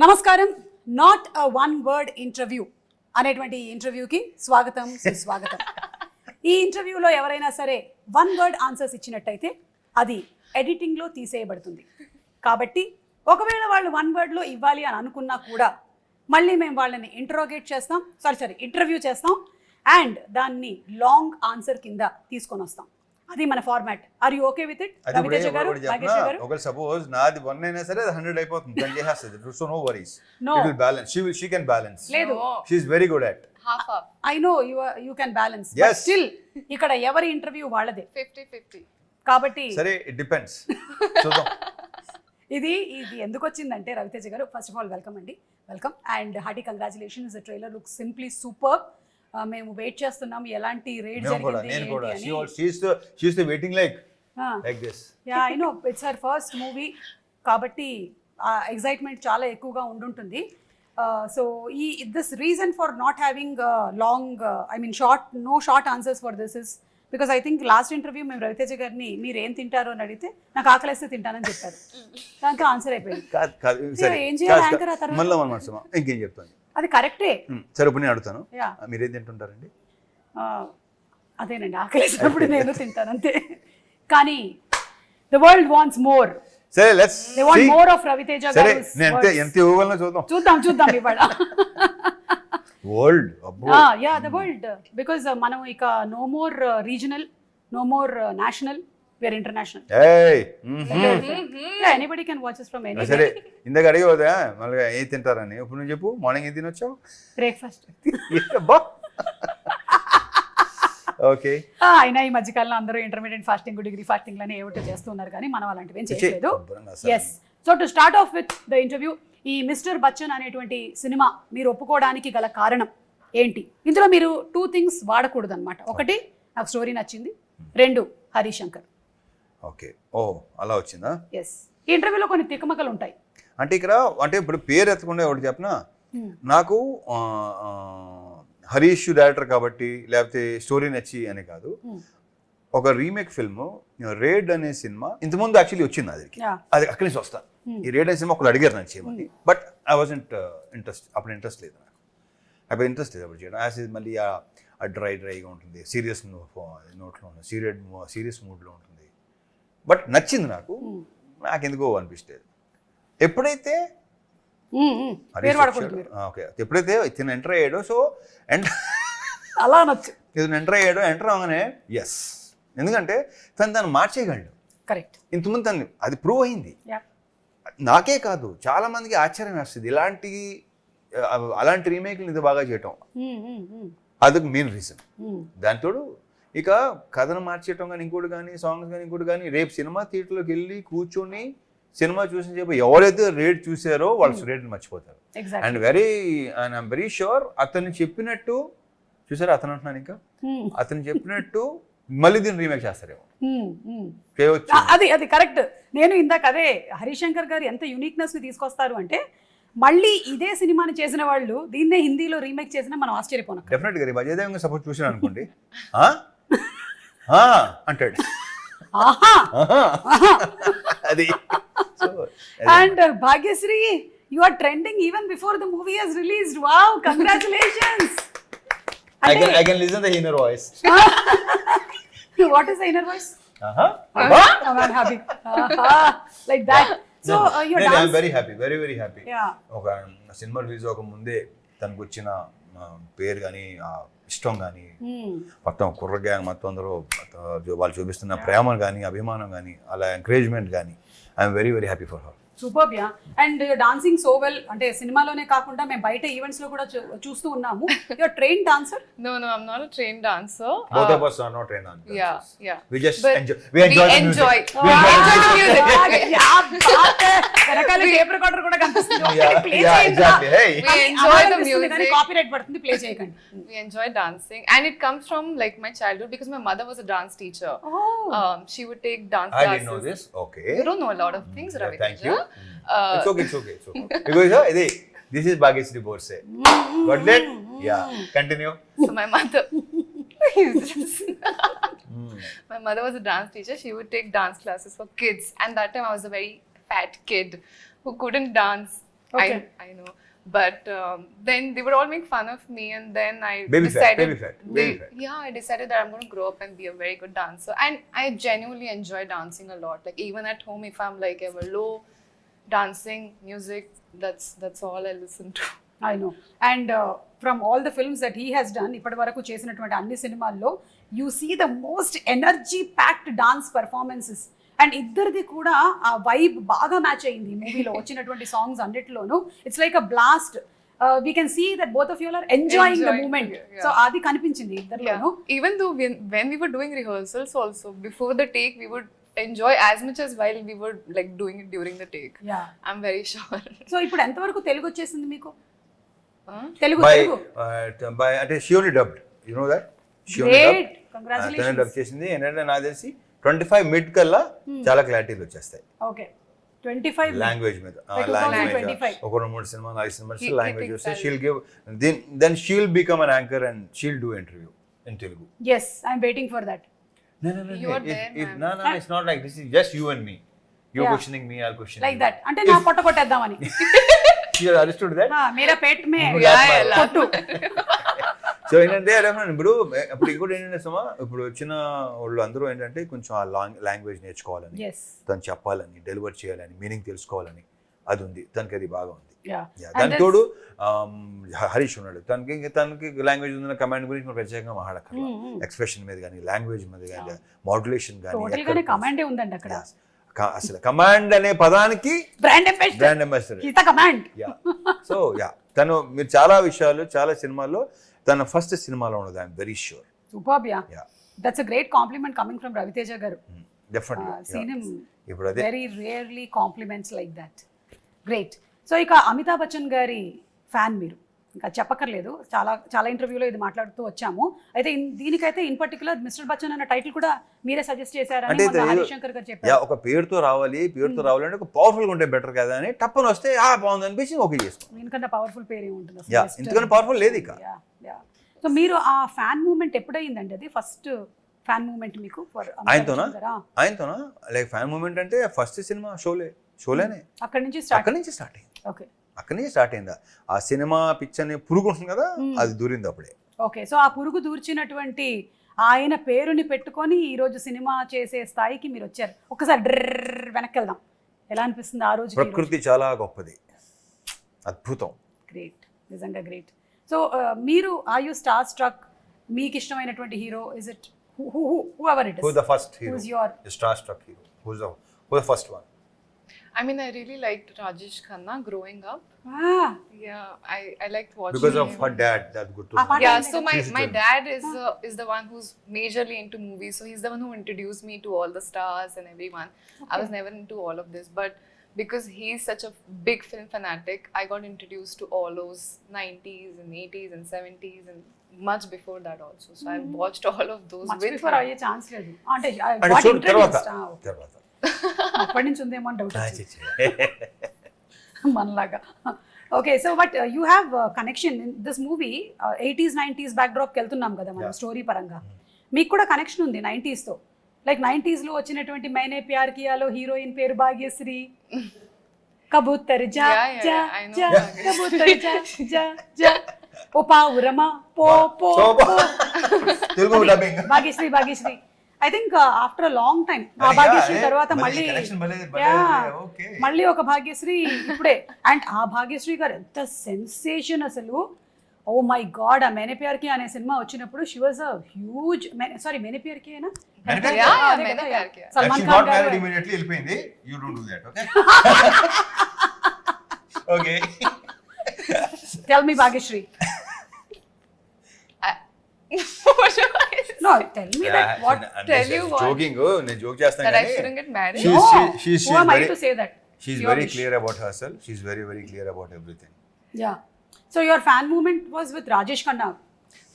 నమస్కారం. Not a one word interview అనేటువంటి ఇంటర్వ్యూకి స్వాగతం, సుస్వాగతం. ఈ ఇంటర్వ్యూలో ఎవరైనా సరే వన్ వర్డ్ ఆన్సర్స్ ఇచ్చినట్టయితే అది ఎడిటింగ్లో తీసేయబడుతుంది. కాబట్టి ఒకవేళ వాళ్ళు వన్ వర్డ్లో ఇవ్వాలి అని అనుకున్నా కూడా మళ్ళీ మేము వాళ్ళని ఇంటర్వ్యూ చేస్తాం అండ్ దాన్ని లాంగ్ ఆన్సర్ కింద తీసుకొని వస్తాం. అది మన format. Are you okay with it? Raviteja గారు, నాగేష్ గారు. ఒకవేళ సపోజ్ నాది 1 అయినా సరే 100 అయిపోతుంది. దాన్ని చేసేస్తుంది. So no worries. It will balance. She can balance. లేదు. She is very good at. Half. I know you can balance. Yes. But still ఇక్కడ ఎవరి ఇంటర్వ్యూ వాళ్ళదే. 50-50. కాబట్టి సరే, it depends. చూద్దాం. ఇది ఎందుకు వచ్చిందంటే రవితేజ గారు, ఫస్ట్ ఆఫ్ ఆల్ వెల్కమ్ అండి. Welcome and hearty congratulations. The trailer looks simply super. మేము వెయిట్ చేస్తున్నాం ఎలాంటి రేట్ జరిగింది నేను కూడా అని. she is waiting like this. Yeah, I know it's her first movie కాబట్టి ఎక్సైట్మెంట్ చాలా ఎక్కువగా ఉండుంటుంది. So this reason for not having long short answers for this is because I think last interview మేము రవితేజ గారిని మీరు ఏం తింటారు అని అడిగితే నాకు ఆకలిస్తే తింటానని చెప్పారు. దాంతో ఆన్సర్ అయిపోయింది. ఏం చేయాలి యాంకర్ ఆ తర్వాత? మళ్ళీ ఇంకేం చెప్తాను. అది కరెక్టే. సరే, ఇప్పుడు నేను అడుగుతాను, మీరేం తింటుంటారండి? అదేనండి, ఆకలిసినప్పుడు నేను తింటాను అంతే. కానీ ద వరల్డ్ వాంట్స్ మోర్. సరే, let's they want more of Raviteja గారు. సరే, నేను ఎంత ఇవ్వగలను చూద్దాం ఇవాళ. World yeah, the world. Because మనం ఇక no more regional, no more national, we are international. Anybody can watch us from anywhere. సరే, ఇందాక అడిగి పోదా మళ్ళీ ఏం తింటారని. ఇప్పుడు నువ్వు చెప్పు, మార్నింగ్ ఏం తినొచ్చావు? బ్రేక్ఫాస్ట్. ఓకే. అయినా ఈ మధ్యకాలంలో అందరూ ఇంటర్మీడియట్ ఫాస్టింగ్, డిగ్రీ ఫాస్టింగ్ లని ఏమిటో చేస్తున్నారు కానీ మనం అలాంటివి ఏం చేయలేదు. Yes. So to start off with the interview, ఈ మిస్టర్ బచ్చన్ అనేటువంటి సినిమా మీరు ఒప్పుకోవడానికి గల కారణం ఏంటి? ఇందులో మీరు 2 థింగ్స్ వాడకూడదు అనమాట. ఒకటి, నాకు స్టోరీ నచ్చింది. 2, హరిశంకర్. ఓకే. ఓ, అలా వచ్చిందా? ఎస్. ఈ ఇంటర్వ్యూలో కొన్ని తికమకలు ఉంటాయి. అంటే ఇక్కడ ఇప్పుడు పేరు ఎత్తకుండా ఒకటి చెప్పనా, నాకు హరీష్ డైరెక్టర్ కాబట్టి లేకపోతే స్టోరీ నచ్చి అని కాదు. ఒక రీమేక్ ఫిల్మ్ రేడ్ అనే సినిమా ఇంతకుముందు యాక్చువల్లీ వచ్చింది. అది అక్కడి నుంచి వస్తా. ఈ రేడ్ అనే సినిమా ఒకరు అడిగారు నాకు చేయమని. బట్ ఐ వాజంట్ అప్పుడు ఇంట్రెస్ట్ లేదు నాకు. అప్పుడు చేయడం యాజ్ మళ్ళీ ఆ డ్రైగా ఉంటుంది, సీరియస్ నోట్లో ఉంటుంది, సీరియస్ మూడ్లో ఉంటుంది. బట్ నచ్చింది నాకు ఎందుకో అనిపిస్తుంది. ఎప్పుడైతే ఇతను ఎంటర్ అయ్యాడో, సో అలా నచ్చు ఇతను ఎంటర్ అవగానే ఎస్, ఎందుకంటే తను మార్చేయగలడు. కరెక్ట్. ఇంతకుముందు తను అది ప్రూవ్ అయింది. నాకే కాదు, చాలా మందికి ఆశ్చర్యం వేస్తుంది అలాంటి రీమేక్లు ఇంత బాగా చేయటం. అదొక మెయిన్ రీజన్. దాంతోడు ఇక కథను మార్చేయటం కానీ ఇంకోటి కానీ సాంగ్స్ కానీ ఇంకోటి కానీ, రేపు సినిమా థియేటర్లోకి వెళ్ళి కూర్చొని సినిమా చూసిన చెప్పి ఎవరైతే రేట్ చూసారో వాళ్ళు రేట్ని మర్చిపోతారు. అండ్ ఐఎమ్ వెరీ షూర్ అతను చెప్పినట్టు చూసారా, అతను అంటున్నాను ఇంకా అతను చెప్పినట్టు మళ్ళీ దీన్ని రీమేక్ చేస్తారేమో. అది కరెక్ట్. నేను ఇందాక అదే హరిశంకర్ గారు ఎంత యూనిక్నెస్ ని తీసుకొస్తారు అంటే, మళ్ళీ ఇదే సినిమాని చేసిన వాళ్ళు దీన్నే హిందీలో రీమేక్ చేసినా మనం ఆశ్చర్యపోను. డెఫినెట్ గా అజయ్ దేవగన్ సపోజ్ చూసాను అనుకోండి అంటాడు. అది. And Bhagyashree, you are trending even before the movie has released. Wow, congratulations. I can listen the inner voice. What is the inner voice? I'm happy. Like that. So your dance. I'm very happy, very happy. Yeah. ఒక cinema release అవ్వక ముందే తనకు వచ్చిన పేరు కానీ ఇష్టం కానీ మొత్తం కుర్ర గ్యాంగ్ మొత్తం అందరూ వాళ్ళు చూపిస్తున్న ప్రేమ కానీ అభిమానం కానీ అలా ఎంకరేజ్మెంట్ కానీ I'm very happy for her. Super. Yeah. And dancing so well. అంటే సినిమాలోనే కాకుండా మేము బయట ఈవెంట్స్ లో కూడా చూస్తూ ఉన్నాము. You are trained dancer? No, I'm not a trained dancer. Both of us are not trained dancers. Yeah. We just enjoy the music. We enjoy the music. Yeah, బాత్ హై. వెనకాల టేప్ రికార్డర్ కూడా కనిపిస్తుంది. Yeah, exactly. Hey. We enjoy the music. Copyright పడుతుంది, play చేయకండి. We enjoy dancing and it comes from like my childhood because my mother was a dance teacher. She would take dance classes. I didn't know this. Okay. You don't know a lot of things, Ravi. Thank you. It's okay. Because this is Bhagyashree Borse. Got it? Yeah. Continue. So my mother my mother was a dance teacher. She would take dance classes for kids, and that time I was a very fat kid who couldn't dance. Okay. I I know. But then they would all make fun of me, and then I Baby fat, decided, baby fat, baby fat. yeah, I decided that I'm going to grow up and be a very good dancer. And I genuinely enjoy dancing a lot. Like even at home, if I'm like ever low, dancing, music, that's all I listen to. I know and from all the films that he has done ఇప్పటి వరకు చేసినటువంటి అన్ని సినిమాల్లో you see the most energy packed dance performances and ఇద్దరిది కూడా ఆ vibe బాగా match అయింది ఈ మూవీలో వచ్చినటువంటి సాంగ్స్ అన్నిటిలోనూ it's like a blast we can see that both of you are enjoying the moment so అది కనిపించింది ఇద్దరిలోనూ Even though when we were doing rehearsals also, before the take, we would enjoy as much as while we were like doing it during the take. Yeah I'm very sure. So ఇప్పుడు ఎంతవరకు తెలుగు వచ్చేసింది మీకు Telugu By Telugu by అంటే she only dubbed, you know that? She only great dubbed. తనే congratulations dub చేసింది. ఏంటంటే నాకు తెలిసి 25 మిడ్ కల్లా చాలా క్లారిటీలు వచ్చేస్తాయి ఓకే 25 లాంగ్వేజ్ మీద. By 2025. ఒక 3 cinema 4 cinemas He language thinks వస్తే that- she'll give then she'll become an anchor and she'll do interview in Telugu. Yes I'm waiting for that No, You are there, ma'am. no, it's not like this. Is just you and me. You're Yeah. questioning me, I'll question like you. That అంటే నా పొట్ట కొట్టేద్దామని You understood that? Mera Peth May Yeah, yeah, కొట్టు so ఏంటంటే ఇప్పుడు ఇంకోటి ఏంటంటే సుమా ఇప్పుడు వచ్చిన వాళ్ళు అందరూ ఏంటంటే కొంచెం ఆ లాంగ్వేజ్ నేర్చుకోవాలని, ఎస్ తను చెప్పాలని, డెలివర్ చేయాలని, మీనింగ్ తెలుసుకోవాలని అది ఉంది. తనకి అది బాగా ఉంది. యా దానికి తోడు హరీష్ ఉన్నాడు. తనకి లాంగ్వేజ్ ఉన్న కమాండ్ గురించి మనం ప్రత్యేకంగా మాట్లాడక్కర్లా. ఎక్స్ప్రెషన్ మీద కానీ, లాంగ్వేజ్ మీద కానీ, మాడ్యులేషన్ టోటల్ గానే కానీ, కమాండే ఉందండి అక్కడ అసలు కమాండ్ అనే పదానికి brand ambassador brand ambassador. Hitha command so తను మీరు చాలా విషయాలు చాలా సినిమాల్లో తన ఫస్ట్ సినిమాలో ఉన్నది. I'm very sure. Superb yeah Yeah. That's a great compliment coming from Raviteja గారు డెఫినెట్లీ సీన్ హిమ్ ఇప్పుడు అదే very rarely compliments like that great so ఇక అమితాబ్ బచ్చన్ గారి ఫ్యాన్ మీరు ఇంకా చెప్పక్కర్లేదు చాలా చాలా ఇంటర్వ్యూలో ఇది మాట్లాడుతూ వచ్చాము అయితే దీనికైతే ఇన్ పర్టికులర్ మిస్టర్ బచ్చన్ అన్న టైటిల్ కూడా మీరే సజెస్ట్ చేశారని అంటే మొన్న హరిశంకర్ గారు చెప్పారు ఒక పేరుతో రావాలంటే ఒక పవర్ఫుల్ ఉంటే బెటర్ కదా అని టప్పని వస్తే బాగుంది అనిపించి ఓకే చేసుకో. దీనికన్నా పవర్ఫుల్ పేరు ఏముంటుంది యా ఎందుకంటే పవర్ఫుల్ లేదు ఇక. సో మీరు ఆ ఫ్యాన్ మూమెంట్ ఎప్పుడైందండి అది ఫస్ట్ ఫ్యాన్ మూమెంట్ మీకు ఫర్ ఆయనతోనా లైక్ ఫ్యాన్ మూమెంట్ అంటే ఫస్ట్ సినిమా షోలేనే అక్కడి నుంచి స్టార్ట్ అక్కడి నుంచి స్టార్ట్ అయింది. ఓకే అక్కడి నుంచి స్టార్ట్ అయిందా ఆ సినిమా పిక్చర్ అని పురుగు ఉంటుంది కదా అది దూరింది అప్పుడే. ఓకే సో ఆ పురుగు దూర్చినటువంటి ఆయన పేరుని పెట్టుకొని ఈరోజు సినిమా చేసే స్థాయికి మీరు వచ్చారు. ఒకసారి డ్రర్ వెనక్కి వెళ్దాం. ఎలా అనిపిస్తుంది ఆ రోజు? ప్రకృతి చాలా గొప్పది, అద్భుతం. గ్రేట్, నిజంగా గ్రేట్. సో మీరు ఆర్ యూ స్టార్ స్ట్రక్? మీకు ఇష్టమైనటువంటి hero is it whoever it is? Who's the first hero? Who's your star-struck hero? Who's the first one? I mean, I really liked Rajesh Khanna growing up. Yeah, I liked watching Because of him. her dad, that's good to Ah, know. Yeah, Like so She's my good. dad is the one who's majorly into movies. So he's the one who introduced me to all the stars and everyone. I was never into all of this, but because he's such a big film fanatic, I got introduced to all those 90s and 80s and 70s and much before that also. So I've watched all of those much with before him. అయ్యే chance లేదు అంటే అంటే what చూడు తర్వాత introduced? అప్పటి నుంచి ఉందేమో అని డౌట్ మనలాగా. Okay so but you have connection in this movie 80s 90s బ్యాక్డ్రాప్కి వెళ్తున్నాం కదా మనం స్టోరీ పరంగా. మీకు కూడా కనెక్షన్ ఉంది 90sతో. లైక్ 90sలో వచ్చినటువంటి మైనే ప్యార్ కియాలో హీరోయిన్ పేరు భాగ్యశ్రీ. కబూతర్ జా Yeah, జా I know జా Bhagyashree. కబూతర్ జా జా జా ఓ పావురమా పో పో Telugu dubbing. Bhagyashree I think after a long time ఆ భాగ్యశ్రీ తర్వాత మళ్ళీ మళ్ళీ ఒక భాగ్యశ్రీ ఇప్పుడే. అండ్ ఆ భాగ్యశ్రీ గారు ఎంత సెన్సేషన్ అసలు. ఓ మై గాడ్, ఆ మేనే ప్యార్ కి అనే సినిమా వచ్చినప్పుడు she was a huge. Sorry Maine Pyar Kiya అయినా Yeah, Maine Pyar Kiya. Salman Khan గారు immediately వెళ్ళిపోయింది. You don't do that, okay? Okay. Tell me Bhagyashree. No, tell me that. What? Tell you what? Joking, నేను joke చేస్తాను That I కానీ shouldn't get married. She's- No. she's Who am I very- to say that? she's Your very wish. clear about herself. She's very, very clear about everything. Yeah. So your fan movement was with Rajesh Khanna.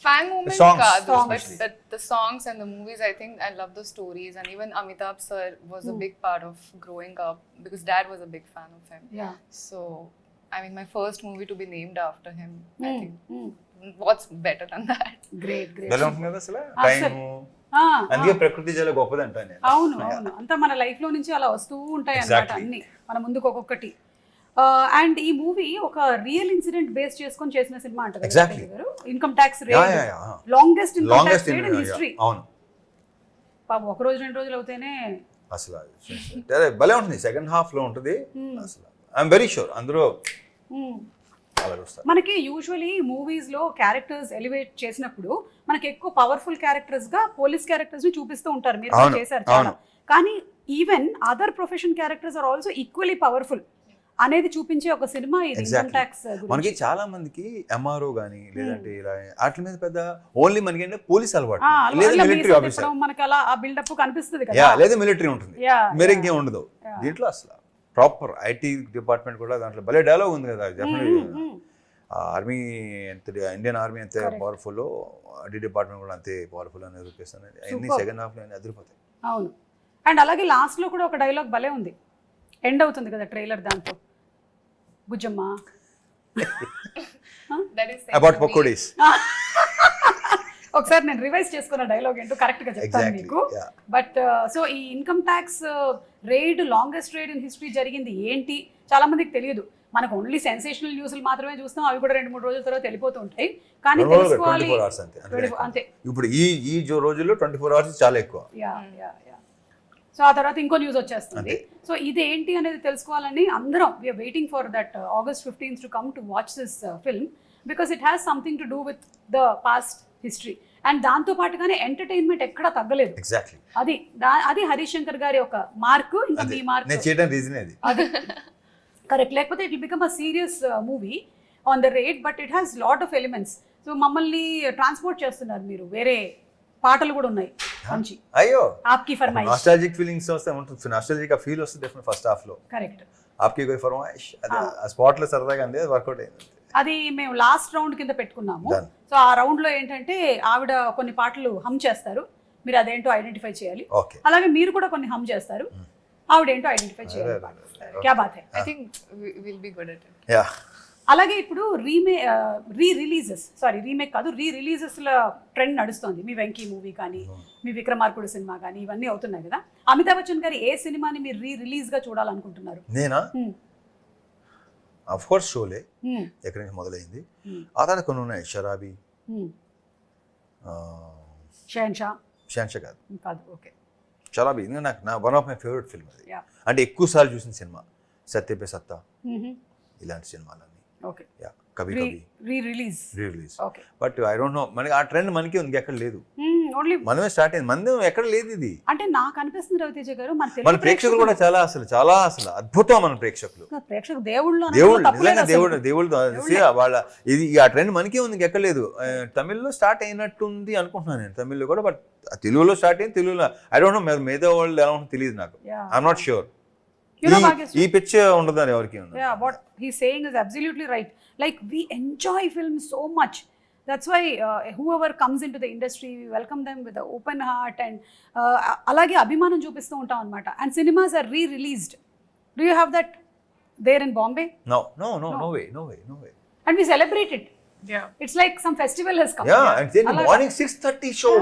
Fan movement songs, kaadu, songs. but the songs and the movies, I think I love the stories. And even Amitabh sir was a big part of growing up because dad was a big fan of him. Yeah. So, I mean, my first movie to be named after him, I think, Mm. what's better than that? Great, great. ఎలా ఉంటుంది కదా అసలు Ah, time. sir. Ah, అందుకే ప్రకృతి చాలా గొప్పది అంటాను నేను. అవును అవును అంతా మన లైఫ్ లో నుంచి అలా వస్తూ ఉంటాయి అన్నమాట Exactly. అన్ని మన ముందుకు ఒక్కొక్కటి. అండ్ ఈ మూవీ ఒక రియల్ ఇన్సిడెంట్ బేస్ చేసుకొని చేసిన సినిమా అంటారు Exactly. Income tax Yeah, yeah, yeah. Longest income longest tax rate in history. అవును పాపం ఒక రోజు 2 రోజులు అవుతేనే అసలు అదే భలే ఉంటుంది, సెకండ్ హాఫ్ లో ఉంటుంది అసలు. ఐఎమ్ వెరీ షూర్ అందరూ అలా చూస్తారు. మనకి యూజువలీ మూవీస్ లో క్యారెక్టర్స్ ఎలివేట్ చేసినప్పుడు మనకి ఎక్కువ పవర్ఫుల్ క్యారెక్టర్స్ గా పోలీస్ క్యారెక్టర్స్ ని చూపిస్తూ ఉంటారు, మీరు కూడా అవును, చేశారు చాలా. అవును. కానీ even other profession characters are also equally powerful అనేది చూపించే ఒక సినిమా ఇది ఇన్కమ్ Exactly. ట్యాక్స్. మనకి చాలా మందికి ఎంఆర్ఓ గానీ లేదంటే ఇలా వాటి మీద పెద్ద ఓన్లీ మనకి ఏంటంటే పోలీస్ అలవాటు లేదా మిలిటరీ ఆఫీసర్ మనకి అలా ఆ బిల్డప్ కనిపిస్తుంది యా కదా. లేదా మిలిటరీ ఉంటుంది, Yeah, మీరు yeah. ఇంకేం ఉండదు దీంట్లో. అసలు ప్రాపర్ ఐటీ డిపార్ట్మెంట్ కూడా దాంట్లో భలే డైలాగ్ ఉంది కదా, డెఫినెట్లీ ఆర్మీ ఎంత ఇండియన్ ఆర్మీ ఎంత పవర్ఫుల్, ఐటీ డిపార్ట్మెంట్ కూడా అంతే పవర్ఫుల్ అని చూపిస్తాను. అన్ని సెకండ్ హాఫ్ లో అదిరిపోతాయి. అవును. అండ్ అలాగే లాస్ట్ లో కూడా ఒక డైలాగ్ భలే ఉంది, ఎండ్ అవుతుంది కదా ట్రైలర్ దాంతో, Bujjamma That is about pakodis. ఒకసారి నేను రివైజ్ చేసుకున్న డైలాగ్ ఏంటో కరెక్ట్ గా చెప్తాను Exactly, మీకు. yeah. బట్ సో ఈ income tax raid longest raid in history జరిగింది ఏంటి చాలా మందికి తెలియదు. మనకు ఓన్లీ సెన్సేషనల్ న్యూస్లు మాత్రమే చూస్తాం, అవి కూడా 2-3 రోజుల తర్వాత వెళ్ళిపోతూ ఉంటాయి. కానీ తెలుసుకోవాలి 24 hours అంతే. 24 అంతే. ఇప్పుడు ఈ రోజుల్లో 24 hours చాలా ఎక్కువ. Yeah yeah yeah. సో ఆ తర్వాత ఇంకో న్యూస్ వచ్చేస్తుంది. సో ఇది ఏంటి అనేది తెలుసుకోవాలని అందరం we are waiting for that August 15th to come to watch this film because it has something to do with the past history. And దాంతో పాటుగానే ఎంటర్టైన్మెంట్ ఎక్కడా తగ్గలేదు. ఎగ్జాక్ట్లీ అది హరీష్ శంకర్ గారి ఒక మార్కు, ఇంకా మీ మార్క్ నేను చేయడం రీజన్ అది. అది కరెక్ట్. లేకపోతే it will become a serious movie on the rate, but it has lot of elements. So మమ్మల్ని ట్రాన్స్పోర్ట్ చేస్తున్నారు మీరు, వేరే పాటలు కూడా ఉన్నాయి మంచి. అయ్యో ఆప్కి ఫర్మాయిష్, నాస్టాలజిక్ ఫీలింగ్స్ వస్తే ఉంటుంది, నాస్టాలజిక్ ఫీల్ వస్తుంది డెఫినెట్ ఫస్ట్ హాఫ్ లో. కరెక్ట్. ఆప్కి కోయి ఫర్మాయిష్ అది ఆ స్పాట్ లో సరదాగా అంది, వర్కౌట్ అయింది. అది మేము లాస్ట్ రౌండ్ కింద పెట్టుకున్నాము. Done. సో ఆ రౌండ్ లో ఏంటంటే ఆవిడ కొన్ని పాటలు హమ్ చేస్తారు, మీరు అదేంటో ఐడెంటిఫై చేయాలి. ఓకే అలాగే మీరు కూడా కొన్ని హమ్ చేస్తారు, ఆవిడేంటో ఐడెంటిఫై చేయాలి. క్యా బాత్ హై. I think we'll be good at it. Yeah అలాగే ఇప్పుడు రీమేక్ కాదు, రీ రిలీజెస్ల ట్రెండ్ నడుస్తుంది. మీ వెంకీ మూవీ కానీ, మీ విక్రమార్కుడు సినిమా కానీ, ఇవన్నీ అవుతున్నాయి కదా. అమితాబ్ బచ్చన్ గారి ఏ సినిమాని మీరు రిలీజ్ గా చూడాలనుకుంటున్నారు? నేనా ఆఫ్ కోర్స్ షోలే ఎక్కడి నుంచి మొదలైంది. ఆ తర్వాత కొన్ని ఉన్నాయి, షరాబీ, షాన్షా కాదు ఓకే. షరాబీ నాకు one of my favourite film అది. Yeah. అంటే ఎక్కువ సార్లు చూసిన సినిమా సత్యపే సత్తా, ఇలాంటి సినిమాలన్నీ. Okay. Yeah Kabhi Kabhi release. Okay. But I don't know, మనకి ఆ ట్రెండ్ మనకి ఉంది, ఎక్కడ లేదు. ఓన్లీ మనమే స్టార్ట్ అయింది, మంది ఎక్కడ లేదు ఇది. అంటే నాకు అనిపిస్తుంది రవితేజ గారు, మన ప్రేక్షకులు కూడా చాలా అసలు అద్భుతం. మన ప్రేక్షకులు దేవుళ్ళు నిజంగా దేవుళ్ళు వాళ్ళ ఇది ఆ ట్రెండ్ మనకే ఉంది, ఎక్కడ లేదు. తమిళ్లో స్టార్ట్ అయినట్టుంది అనుకుంటున్నాను నేను, తమిళ్లో కూడా. బట్ తెలుగులో స్టార్ట్ అయింది, తెలుగులో ఐ డోంట్ నో మిగతా వరల్డ్ ఎలా ఉంటుందో తెలియదు నాకు. I'm not sure. ఈ పిచ్ ఉండదని ఎవరికి ఉంది. Yeah, what he's saying is absolutely right. Like we enjoy film so much. That's why whoever comes into the industry, we welcome them with an open heart and alage abhimanam చూపిస్తూ ఉంటాం అన్నమాట. And cinemas are re-released. Do you have that there in Bombay? No way. And we celebrate it. Yeah. It's like some festival has come. Yeah, and then morning 6:30 show.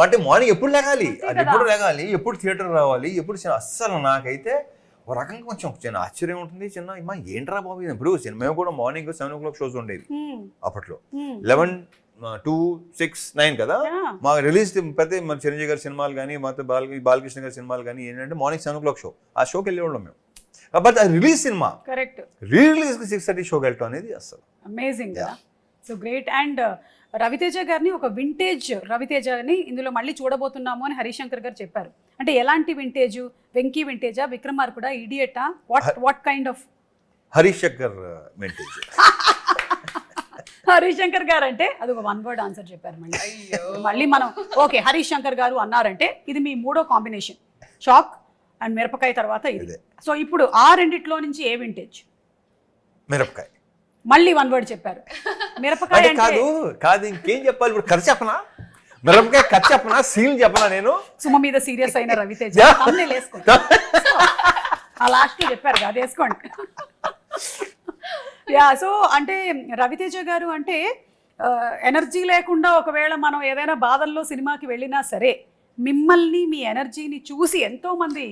అంటే morning ఎప్పుడు లేగాలి, అది ఎప్పుడు లేగాలి, ఎప్పుడు theatre రావాలి, ఎప్పుడు అస్సలు నాకైతే ఒక రకంగా కొంచెం చిన్న ఆశ్చర్యం ఉంటుంది. చిన్న ఏంట్రా బాబు ఇప్పుడు మేము కూడా మార్నింగ్ 7 o'clock షోస్ ఉండేవి అప్పట్లో. 11, 2, 6, 9 కదా మాకు రిలీజ్. ప్రతి మన చిరంజీవి గారి సినిమాలు కానీ, మొత్తం బాలకృష్ణ గారి సినిమాలు కానీ ఏంటంటే మార్నింగ్ 7 o'clock షో, ఆ షోకి వెళ్ళేవాళ్ళం మేము. బట్ అది రిలీజ్ సినిమా, కరెక్ట్, రిలీజ్ 6:30 షోకి వెళ్ళటం అనేది అసలు అమేజింగ్ కదా. So great. అండ్ రవితేజ గారిని ఒక వింటేజ్ రవితేజని ఇందులో మళ్ళీ చూడబోతున్నాము అని హరీష్ శంకర్ గారు చెప్పారు. అంటే ఎలాంటి వింటేజ్? వెంకీ వింటేజా, విక్రమార్కుడా, ఇడియటా, what kind of? Harish Shankar vintage. Harish Shankar గారు అంటే అది ఒక 1 word ఆన్సర్ చెప్పారు. మళ్ళీ మనం ఓకే హరీష్ శంకర్ గారు అన్నారంటే ఇది మీ 3వ కాంబినేషన్, షాక్ అండ్ మిరపకాయ తర్వాత ఇది. సో ఇప్పుడు ఆ రెండిట్లో నుంచి ఏ వింటేజ్? మిరపకాయ. మళ్ళీ 1 word చెప్పారు. మిరపకాయ కాదు ఇంకేం చెప్పాలి ఇప్పుడు? కథ చెప్పనా? మిరపకాయ కథ చెప్పనా? సీన్ చెప్పనా? నేను సుమ మీద సీరియస్ అయిన రవితేజ వేసుకోండి. ఆ లాస్ట్ లో చెప్పారు అది వేసుకోండి. యా. సో అంటే రవితేజ గారు అంటే ఎనర్జీ లేకుండా ఒకవేళ మనం ఏదైనా బాధల్లో సినిమాకి వెళ్ళినా సరే మిమ్మల్ని మీ ఎనర్జీని చూసి ఎంతో మంది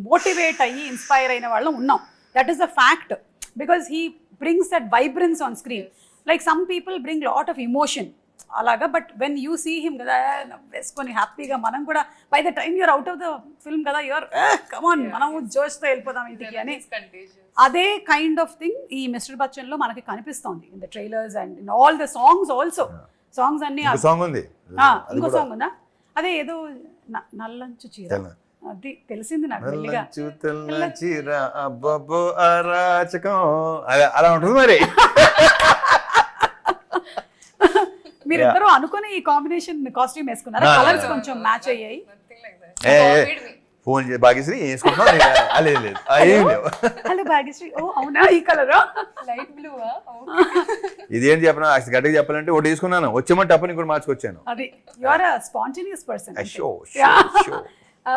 మోటివేట్ అయ్యి ఇన్స్పైర్ అయిన వాళ్ళం ఉన్నాం. That is the fact, because he brings that vibrance on screen. Like some people bring lot of emotion అలాగా, but when you see him కదా వేసుకొని హ్యాపీగా, మనం కూడా by the time you're out of the film కదా you are come on మనము జోష్తో వెళ్ళిపోదాం ఇంటికి అని. It's contagious. అదే కైండ్ ఆఫ్ థింగ్ ఈ మిస్టర్ బచ్చన్లో మనకి కనిపిస్తోంది in the trailers and in all the songs also. Songs అన్ని సాంగ్ ఉంది ఇంకో సాంగ్ ఉందా, అదే ఏదో నల్లంచు చీర, అది తెలిసింది నాకు మెల్లిగా. తెల్ల చీర అబ్బబ్బో అరాచకం అలా ఉంటుంది మరి. మీరిద్దరూ అనుకుని ఈ కాంబినేషన్ కాస్ట్యూమ్ వేసుకున్నారా? కలర్స్ కొంచెం మ్యాచ్ అయ్యాయి. Nothing like that. He copied me. Phone చేసి భాగ్యశ్రీ వేసుకుంటున్నాం లేదు లేదు ఏం లేవు. హలో భాగ్యశ్రీ, ఓ అవునా ఈ colour Light blue, huh? Okay. ఇదేంటి చెప్పిన గట్టిగా చెప్పాలంటే ఒకటి తీసుకున్నాను, వచ్చేమంటే టప్పని ఇంకోటి మార్చుకొచ్చాను. అది you are a spontaneous person.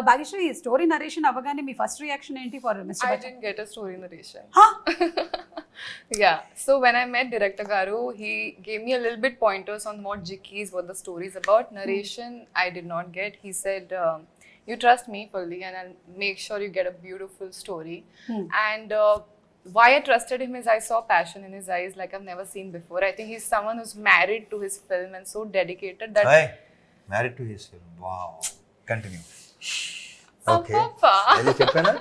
Bhagyashree, story narration అవ్వగానే మీ ఫస్ట్ రియాక్షన్ ఏంటి ఫర్ మిస్టర్ I బచ్చన్? didn't get a story narration. Yeah. So when I met Director Garu, he gave me a little bit pointers on what Jikki's, what the story is about. Narration, I did not get. He said, you trust me fully and I'll make sure you get a beautiful story. And why I trusted him is I saw passion in his eyes like I've never seen before. I think he's someone who's married to his film and so dedicated that... married to his film. Wow, continue. Okay, Papa. చెప్పానా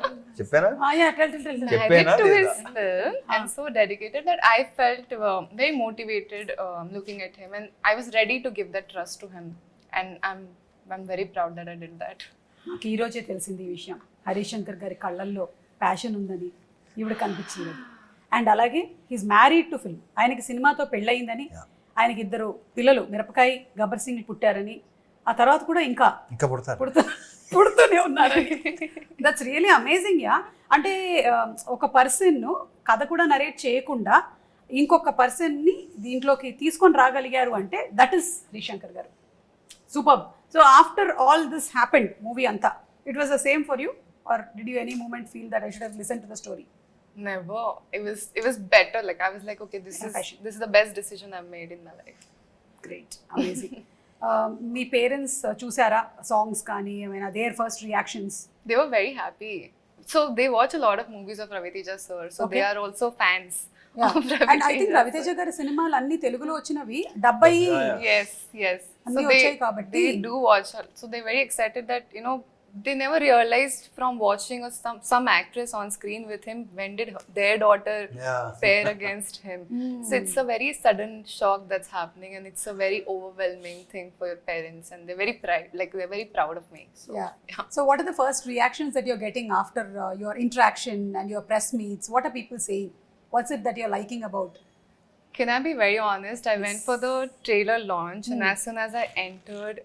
Married to his film and so dedicated that I felt very motivated looking at him and I was ready to give that trust to him and I'm very proud that I did that. నాకు ఈ రోజే తెలిసింది ఈ విషయం. హరీష్ శంకర్ గారి కళ్ళల్లో passion ఉందని ఈవిడ కనిపించింది. అండ్ అలాగే హీస్ మ్యారీడ్ టు ఫిల్మ్, ఆయనకి సినిమాతో పెళ్ళయిందని, ఆయనకి 2 పిల్లలు మిరపకాయ గబ్బర్ సింగ్ పుట్టారని, ఆ తర్వాత కూడా ఇంకా పుడుతూనే ఉన్నారని. That's really amazing. యా, అంటే ఒక పర్సన్ కథ కూడా నరేట్ చేయకుండా ఇంకొక పర్సన్ని దీంట్లోకి తీసుకొని రాగలిగారు అంటే that is Harish Shankar garu. Super. So after all this happened movie అంతా, it was the same for you or did you any moment feel that I should have listen to the story? Never. It was better. Like I was like, okay, this is the best decision I've made in my life. Great, amazing. మీ parents చూసారా songs కానీ ఏమైనా, their first reactions? They were very happy. So they watch a lot of movies of Ravi Teja sir. So they are also fans. And I think Ravi Teja గారి సినిమాలు అన్ని తెలుగులో వచ్చినవి 70. Yes. అన్ని వచ్చాయి కాబట్టి they do watch. So they're very excited that, you know, they never realized from watching some actress on screen with him, when did their daughter pair against him. So it's a very sudden shock that's happening and it's a very overwhelming thing for your parents and they're very proud of me. So, yeah. So what are the first reactions that you're getting after your interaction and your press meets? What are people saying? What's it that you're liking about? Can I be very honest? I went for the trailer launch and as soon as I entered,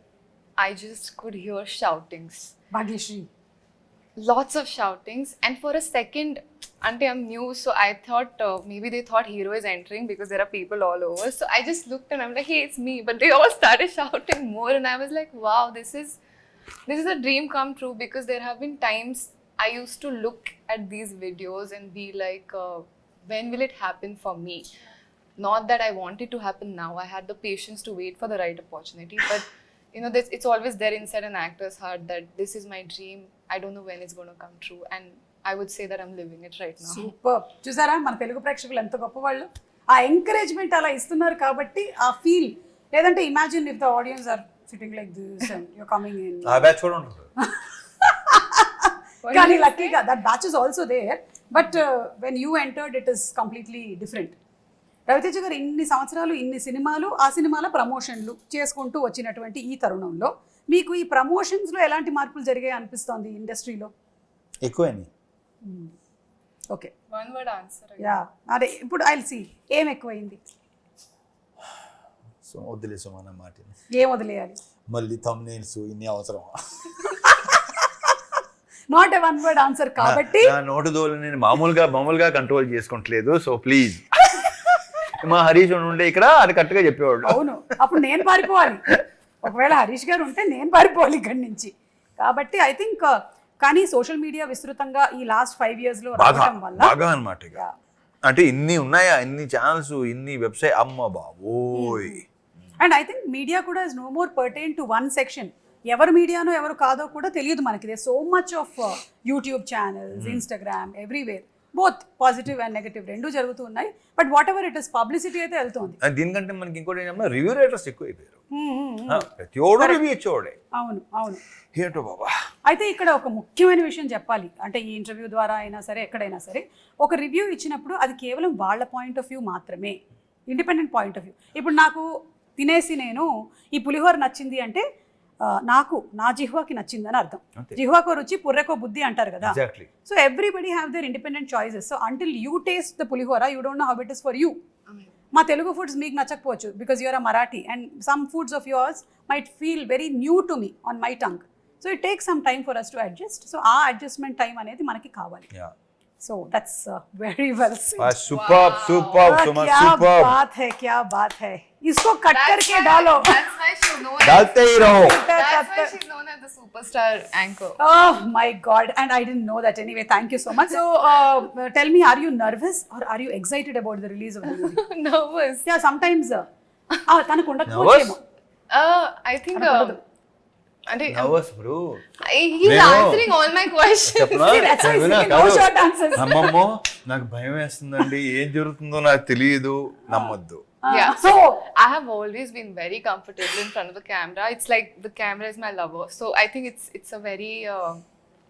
I just could hear shoutings. Bhagyashree. Lots of shoutings, and for a second, until I'm new, so I thought maybe they thought hero is entering because there are people all over. So I just looked and I'm like, hey, it's me. But they all started shouting more, and I was like, wow, this is a dream come true, because there have been times I used to look at these videos and be like, when will it happen for me? Not that I want it to happen now. I had the patience to wait for the right opportunity, but you know, it's always there inside an actor's heart that this is my dream. I don't know when it's going to come true, and I would say that I'm living it right now. Super. చూసారా మన తెలుగు ప్రేక్షకులు ఎంత గొప్పవాళ్ళు, ఆ encouragement అలా ఇస్తున్నారు కాబట్టి ఆ ఫీల్. లేదంటే imagine if the audience are sitting like this and you are coming in. ఆ బ్యాచ్ కూడా ఉంటుంది. కానీ లక్కీగా that batch is also there, but when you entered it is completely different. Ravi Teja garu ఇన్ని సంవత్సరాలు ఇన్ని సినిమాలు, ఆ సినిమాల ప్రమోషన్లు చేసుకుంటూ వచ్చినటువంటి ఈ తరుణంలో మీకు ఈ ప్రమోషన్స్లో ఎలాంటి మార్పులు జరిగాయి అనిపిస్తోంది ఇండస్ట్రీలో? ఎక్కువైంది. Okay, One word answer. Yeah, అదే ఇప్పుడు ఐల్ సీ ఏం ఎక్కువైంది. సో వదిలేసాం అన్న మాట. ఏం వదిలేయాలి? మళ్ళీ thumbnails ఇన్ని అవసరం. Not a one word answer కాబట్టి నా నోటు దోలు నేను మామూలుగా కంట్రోల్ చేసుకుంటలేదు. సో ప్లీజ్, మా హరీష్ ఉండే ఇక్కడ అది కరెక్ట్గా చెప్పేవాడు. అవును, అప్పుడు నేను పారిపోవాలి. ఒకవేళ హరీష్ గారు ఉంటే నేను పారిపోవాలి ఇక్కడి నుంచి. కాబట్టి ఐ థింక్ కానీ సోషల్ మీడియా విస్తృతంగా ఈ లాస్ట్ 5 years లో రావడం వల్ల బాగా అనమాట. అంటే ఇన్ని ఉన్నాయా, ఇన్ని ఛానల్స్, ఇన్ని వెబ్సైట్, అమ్మ బాబోయ్. అండ్ ఐ థింక్ మీడియా కూడా is no more pertain to one section. ఎవరు మీడియానో ఎవరు కాదో కూడా తెలియదు మనకి. They so much of YouTube channels, Instagram, everywhere. Both positive and negative రెండు జరుగుతూ ఉన్నాయి. But whatever it is publicity అయితే వెళ్తుంది. దీనికంటే మనకి ఇంకోటి ఏంటంటే రివ్యూ రైటర్స్ ఎక్కువ అయిపోయారు. ప్రతి ఒడు రివ్యూ ఇచ్చేవాడే. అవును అవును. ఏంటో బాబా. అయితే ఇక్కడ ఒక ముఖ్యమైన విషయం చెప్పాలి. అంటే ఈ ఇంటర్వ్యూ ద్వారా అయినా సరే ఎక్కడైనా సరే ఒక రివ్యూ ఇచ్చినప్పుడు అది కేవలం వాళ్ళ పాయింట్ ఆఫ్ వ్యూ మాత్రమే, ఇండిపెండెంట్ పాయింట్ ఆఫ్ వ్యూ. ఇప్పుడు నాకు తినేసి నేను ఈ పులిహోర నచ్చింది అంటే నాకు నా జిహ్వాకి నచ్చిందని అర్థం. జిహ్వాకో రుచి పుర్రెకో బుద్ధి అంటారు కదా. So everybody have their independent choices. So until you taste the pulihora you don't know how it is for you. మా తెలుగు ఫుడ్స్ మీకు నచ్చకపోవచ్చు because you are a Marathi and some foods of yours might feel very new to me on my tongue. So it takes some time for us to adjust. So ఆ adjustment time అనేది మనకి కావాలి. So that's very well said. Superb, superb, Suma, superb. क्या बात है. इसको cut करके डालो. That's why she's known. डालते ही रहो. That's why she's known as the superstar anchor. Oh my God! And I didn't know that anyway. Thank you so much. So tell me, are you nervous or are you excited about the release of the movie? Nervous. Yeah, sometimes. తనకు ఉండకపోవచ్చేమో. I think. Nervous, bro. He's answering all my questions. That's why he's giving no short answers. అమ్మమ్మో నాకు భయం వేస్తుందండి, ఏం జరుగుతుందో నాకు తెలియదు, నమ్మొద్దు. Yeah. So I have always been very comfortable in front of the camera. It's like the camera is my lover. So I think it's a very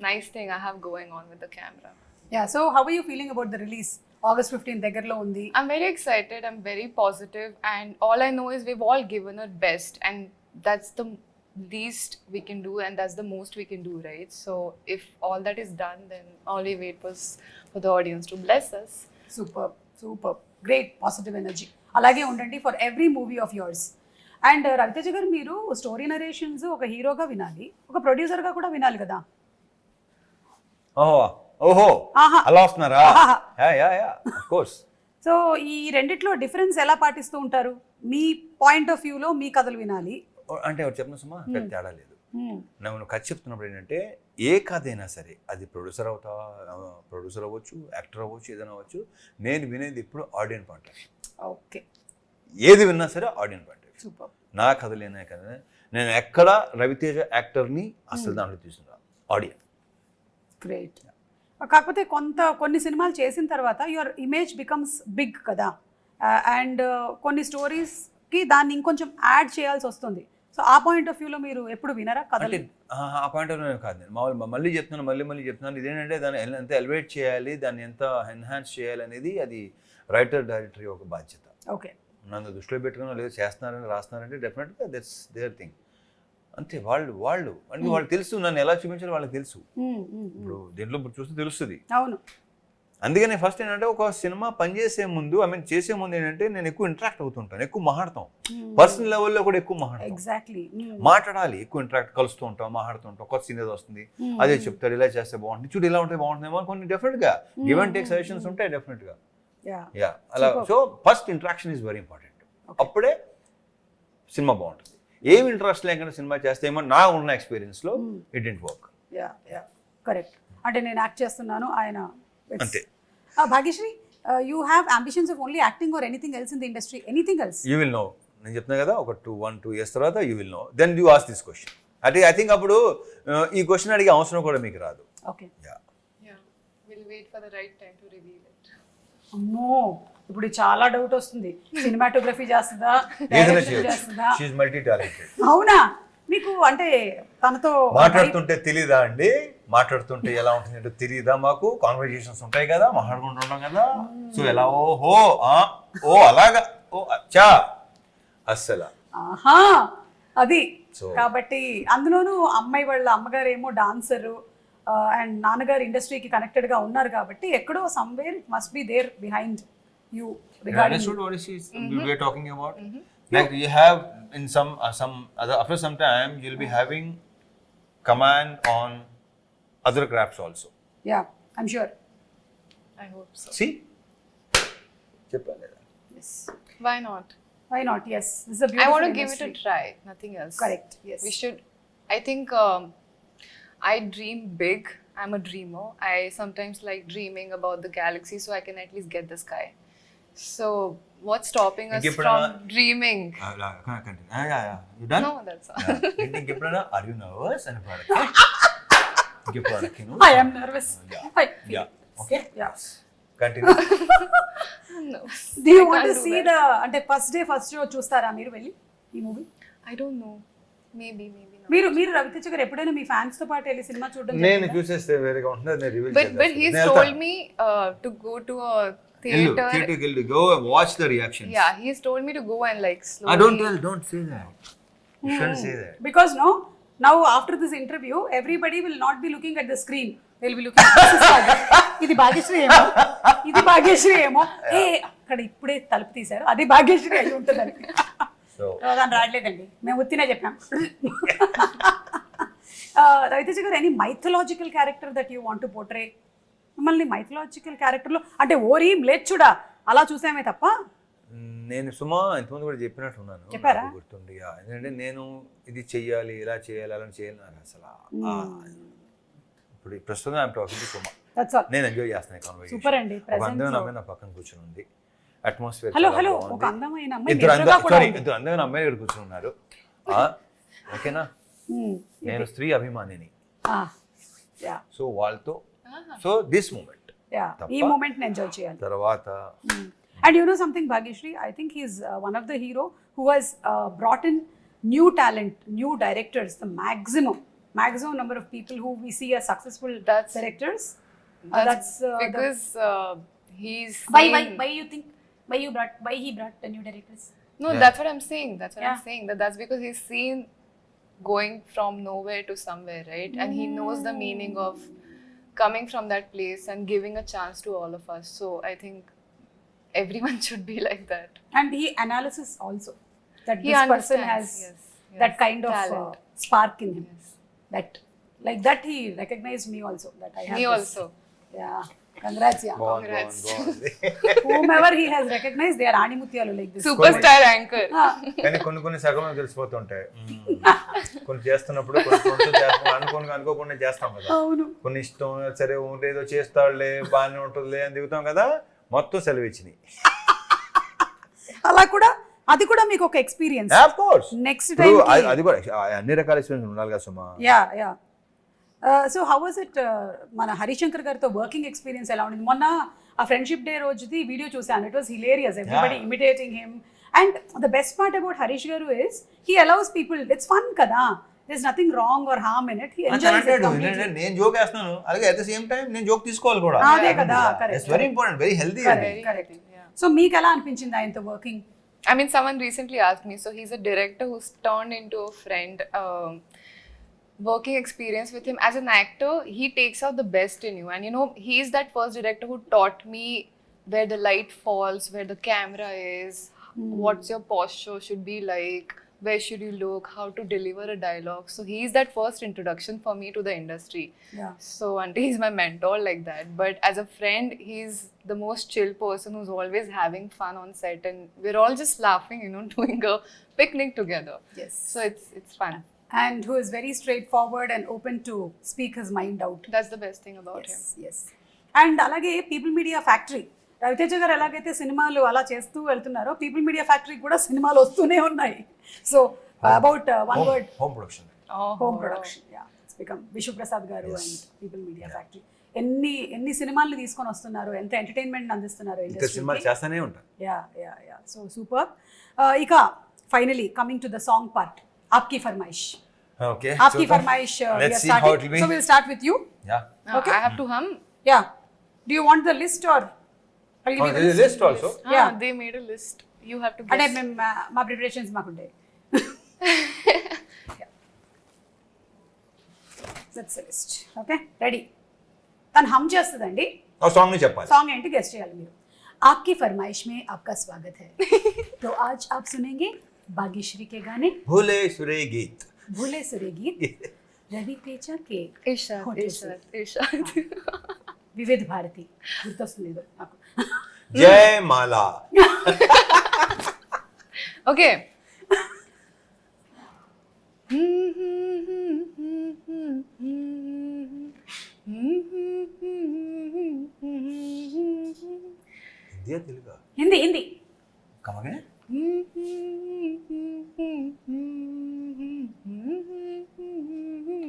nice thing I have going on with the camera. Yeah. So how are you feeling about the release? August 15th దగ్గరలో ఉంది. I'm very excited. I'm very positive, and all I know is we've all given our best, and that's the least we can do, and that's the most we can do, right? So if all that is done, then all we wait was for the audience to bless us. Superb, great positive energy. అలాగే ఉండండి for every movie of yours. And Ravi Teja garu, మీరు story narrations ఒక హీరోగా వినాలి, ఒక ప్రొడ్యూసర్గా కూడా వినాలి కదా. ఓహో అలా వస్తున్నారా? Of course. సో ఈ రెండిట్లో డిఫరెన్స్ ఎలా పాటిస్తూ ఉంటారు? మీ పాయింట్ ఆఫ్ వ్యూలో మీ కథలు వినాలి అంటే ఎవరు చెప్పిన సుమా పెద్ద తేడా లేదు. నువ్వు కథ చెప్తున్నప్పుడు ఏంటంటే ఏ కథ అయినా సరే అది ప్రొడ్యూసర్ అవ్వచ్చు, యాక్టర్ అవ్వచ్చు, ఏదైనా అవ్వచ్చు, నేను వినేది ఇప్పుడు audience point of view. Okay. ఏది విన్నా సరే audience point of view. Super. నా కథలేనా కదా, నేను ఎక్కడ రవితేజ యాక్టర్ని అసలు దాంట్లో తీసుకున్నా ఆడియన్స్. గ్రేట్. కాకపోతే కొన్ని సినిమాలు చేసిన తర్వాత యువర్ ఇమేజ్ బికమ్స్ బిగ్ కదా, అండ్ కొన్ని స్టోరీస్కి దాన్ని ఇంకొంచెం యాడ్ చేయాల్సి వస్తుంది. సో ఆ పాయింట్ ఆఫ్ వ్యూలో మీరు ఎప్పుడు వినరా కథలు? ఆ పాయింట్ ఆఫ్ వ్యూ కాదు, నేను మళ్ళీ చెప్తున్నాను ఇదేంటంటే దాన్ని ఎంత ఎలివేట్ చేయాలి, దాన్ని ఎంత ఎన్హాన్స్ చేయాలి అనేది అది రైటర్ డైరెక్టర్ ఒక బాధ్యత. ఓకే. నన్ను దృష్టిలో పెట్టుకుని లేదు చేస్తున్నారని రాస్తున్నారంటే డెఫినెట్గా దట్స్ దేర్ థింగ్. అంతే. వాళ్ళు అంటే వాళ్ళు తెలుసు నన్ను ఎలా చూపించాలో వాళ్ళకి తెలుసు. ఇప్పుడు దీంట్లో చూస్తే తెలుస్తుంది. అవును. అందుకని ఫస్ట్ ఏంటంటే ఒక సినిమా పనిచేసే ముందు చేసే ముందు ఏంటంటే నేను ఎక్కువ ఇంటరాక్ట్ అవుతుంటాను, ఎక్కువ మాట్లాడతాం, పర్సనల్ లెవెల్లో కూడా ఎక్కువ మాట్లాడతాం. ఎగ్జాక్ట్లీ. మాట్లాడాలి, ఎక్కువ ఇంటరాక్ట్ కలుస్తూ ఉంటాం, మాట్లాడుతూ ఉంటాం. కొత్త సీన్ ఏదో వస్తుంది, అదే చెప్తారు, ఇలా చేస్తే బాగుంటుంది, చూడు ఇలా ఉంటే బాగుంటుందేమో కొన్ని డెఫినెట్గా గివ్ అండ్ టేక్ సజెషన్స్ ఉంటాయి డెఫినెట్గా. అలా. So first interaction is very important. అప్పుడే సినిమా బాగుంటుంది. ఏమి ఇంట్రెస్ట్ లేకుండా సినిమా చేస్తే ఏమో నా ఉన్న ఎక్స్పీరియన్స్లో ఇట్ డెంట్ వర్క్. కరెక్ట్. అంటే నేను యాక్ట్ చేస్తున్నాను, ఆయన అంతే. Bhagyashree, you have ambitions of only acting or anything else in the industry? Anything else? You will know. నేను చెప్తున్నా కదా, ఒక 1-2 years తర్వాత you will know, then you ask this question. అంటే ఐ థింక్ అప్పుడు ఈ క్వశ్చన్ అడిగే అవసరం కూడా మీకు రాదు. Okay. We'll wait for the right time to reveal it. అమ్మో, ఇప్పుడు చాలా డౌట్ వస్తుంది. సినిమాటోగ్రఫీ చేస్తుందా, డైరెక్షన్ చేస్తుందా? She is multi talented. అవునా? మీకు అంటే తనతో మాట్లాడుతుంటే తెలీదా అండి? మాట్లాడుతుంటే ఎలా ఉంటుంది అంటే తెలీదా? మాకు కాన్వర్జేషన్స్ ఉంటాయి కదా, మాట్లాడుకుంటున్నాం కదా. సో ఎలా ఓ అలాగా ఓ అచ్చా అస్సలు అది. కాబట్టి అందులోనూ అమ్మాయి వాళ్ళ అమ్మగారు ఏమో డాన్సరు అండ్ నాన్నగారు ఇండస్ట్రీకి కనెక్టెడ్ గా ఉన్నారు కాబట్టి ఎక్కడో somewhere it must be there behind you regarding we are talking about. Like you have in some other, after some time you'll be having command on other crafts also. Yeah, I'm sure. I hope so. See, cheppaleda. Yes. Why not? Yes, this is a beautiful I want to industry. give it a try, nothing else. Correct. Yes, we should. I think I dream big. I'm a dreamer. I sometimes like dreaming about the galaxy so I can at least get the sky. So what's stopping us from dreaming? Yeah. You done? No, that's all. Think eppudana are you nervous and product? I am nervous. Yeah. Okay. Yeah. Continue. No. Do you I want to can't do see that. the అంటే first day first show చూస్తారా మీరు వెళ్ళి ఈ movie? I don't know. Maybe not. మీరు రవితేజ గారు ఎప్పుడైనా మీ fans తో పాటు వెళ్ళి సినిమా చూడడం నేను జరిగిందా? చూసేస్తే వేరేగా ఉంటుంది, నేను reveal But he's told me to go to a theater. థియేటర్కి go watch the reactions. Yeah, he's told me to go and like slowly. Don't say that. You shouldn't say that. Because now after this interview everybody will not be looking at the screen, they'll be looking at this is Bhagya. ఇది భాగ్యశ్రీ ఏమో ఏ అక్కడ ఇప్పుడే తలుపు తీశారు అది భాగ్యశ్రీ అయి ఉంటుందని. So దాని రావట్లేదండి, మేము ఉత్తినే చెప్పాం. రవితేజ గారు any mythological character that you want to portray? మిమ్మల్ని మైథలాజికల్ క్యారెక్టర్లో అంటే ఓరి మ్లేచ్చుడా అలా చూసామే తప్ప. నేను సుమా ఇంతకుముందు కూడా చెప్పినట్టున్నాను, చెప్పారా? నాకు గుర్తుంది. ఎందుకంటే నేను ఇది చెయ్యాలి, ఇలా చేయాలి, అలా చేయాలి నాకు అసలు ఇప్పుడు ప్రస్తుతం I'm talking to Suma. That's all. నేను ఎంజాయ్ చేస్తాను కాన్వర్సేషన్. సూపర్ అండి. ఒక అందమైన అమ్మాయి నా పక్కన కూర్చుని ఉంది, అట్మాస్ఫియర్ హలో ఒక అందమైన అమ్మాయి ఇద్దరు ఎదురుగా కూడా ఉంది. ఇద్దరు అందమైన అమ్మాయి ఇక్కడ కూర్చుని ఉన్నారు. ఓకేనా, నేను స్త్రీ అభిమానిని. యా సో వాళ్ళతో సో దిస్ మూమెంట్ యా ఈ మూమెంట్ ని ఎంజాయ్ చేయాలి. తర్వాత And you know something, Bhagyashree, I think he's one of the hero who has brought in new talent, new directors, the maximum number of people who we see as successful directors. That's because he's Why you think why he brought the new directors? No, Yeah. that's what I'm saying. I'm Yeah. saying that's because he's seen going from nowhere to somewhere, right? And he knows the meaning of coming from that place and giving a chance to all of us. So I think everyone should be like that. And he analysis also that He this person has understands, yes, that kind of talent. spark in him. Yes. That like that he recognized me also, that I have Me this. also. Yeah, congrats. Yeah, Congrats. బాగుంది. whomever he has recognized, they are animutyalu like this. Superstar anchor. కానీ కొన్ని సగం తెలిసిపోతుంటాయి. కొన్ని చేస్తున్నప్పుడు అనుకోకుండా చేస్తాం కదా, అవును. కొన్ని ఇష్టం సరే ఏదో చేస్తాడులే బాగానే ఉంటుందిలే అని దిగుతాం కదా, మొత్తం సెలవు ఇచ్చినాయి. అలా కూడా అది కూడా మీకు ఒక experience. Of course next time అది కూడా అన్ని రకాల ఎక్స్పీరియన్స్ ఉండాలి కదా సుమా. Yeah so how was it మన హరిశంకర్ గారితో వర్కింగ్ ఎక్స్పీరియన్స్ ఎలా ఉండింది? మొన్న ఆ ఫ్రెండ్షిప్ డే రోజుది వీడియో చూసాను. It was hilarious, everybody imitating him. And the best part about Harish garu is he allows people, it's fun కదా, there's nothing wrong or harm in it, he enjoys it completely. నేను joke వేస్తున్నాను, అలాగే at the same time నేను joke తీసుకోవాలి కూడా. అదే కదా, correct. It's very important, very healthy. Correct. So మీకు ఎలా అనిపించింది ఆయనతో working? I mean, someone recently asked me. So he's a director who's turned into a friend. Working experience with him as an actor, he takes out the best in you. And you know, he's that first director who taught me where the light falls, where the camera is, what's your posture should be like, where should you look, how to deliver a dialogue. So he's that first introduction for me to the industry. Yeah. So auntie, he's my mentor like that. But as a friend, he's the most chill person who's always having fun on set, and we're all just laughing, you know, doing a picnic together. Yes. So it's fun. And who is very straightforward and open to speak his mind out. That's the best thing about him. Yes. And అలాగే people media factory, Raviteja గారు ఎలాగైతే సినిమాలు అలా చేస్తూ వెళ్తున్నారో people media factory కూడా సినిమాలు వస్తూనే ఉన్నాయి. So about one word, home production. Home production, yeah it's become Vishwaprasad గారు అండ్ పీపుల్ మీడియా ఫ్యాక్టరీ ఎన్ని సినిమాలు తీసుకొని వస్తున్నారు, ఎంత ఎంటర్టైన్మెంట్ అందిస్తున్నారు ఇంకా సినిమాలు చేస్తానే ఉంటాను. Yeah so super. ఇక finally coming to the song part, ఆప్కి ఫర్మాయిష్. Okay. Aapki farmaish, we are Let's see how it starting. will be. So we'll start with you. Yeah. Okay. I have to hum. Yeah. Do you want the list or? I'll give you the There is a list also. Yeah. They made a list. You have to అంటే guess. మేము మా preparations మాకుండే. That's the list. Okay. Ready. తను హమ్ చేస్తుందండి. ఆ song ని చెప్పాలి. Song ఏంటి guest చేయాలి మీరు. आपकी फरमाइश में आपका स्वागत है. तो आज आप सुनेंगे भाग्यश्री के गाने भूले सुरे गीत. भूले सुरे गीत रवि तेजा के Ishad, Hotel Ishad, Ishad. వివిధ భారతి గుర్తొస్తుంది నాకు. జయ మాలా. Okay. Hindi తెలుగా? Hindi Hindi. Come again?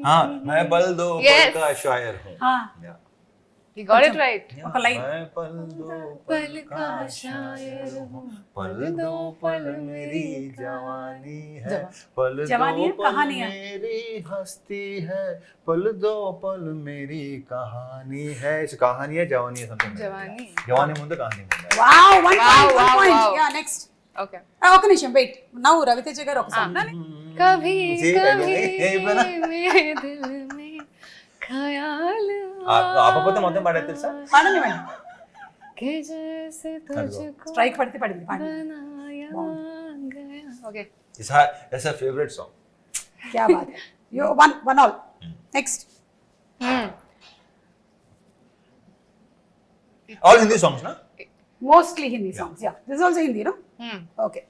हाँ, मैं बल दो Yes. पल का शायर हूँ. हाँ. Yeah. He got it right. ఒక లైన్. मैं पल दो पल का शायर हूँ, पल दो पल मेरी जवानी है, पल जवानी दो है, पल कहानी है। मेरी हस्ती है, पल दो पल मेरी कहानी है. इस कहानी है जवानी है something. जवानी. जवानी ముందు కహానీ ముందు. Wow, one point, wow, one point. wow. Yeah, next. Okay. ఒక నిమిషం వెయిట్. నౌ రవితేజ గారు ఒక సాంగ్. कभी जी, कभी यही बना। मेरे दिल में ख्याल ఆపకపోతే మొత్తం పాడేది తెలుసా? పాడనివ్వండి. कि जैसे तुझको స్ట్రైక్ పడితే పడింది, పాడండి. बनाया गया. Okay. It's her favorite song. क्या बात है. You one all. Next. All Hindi songs na? Mostly Hindi songs. Yeah. This is also Hindi, no? Okay.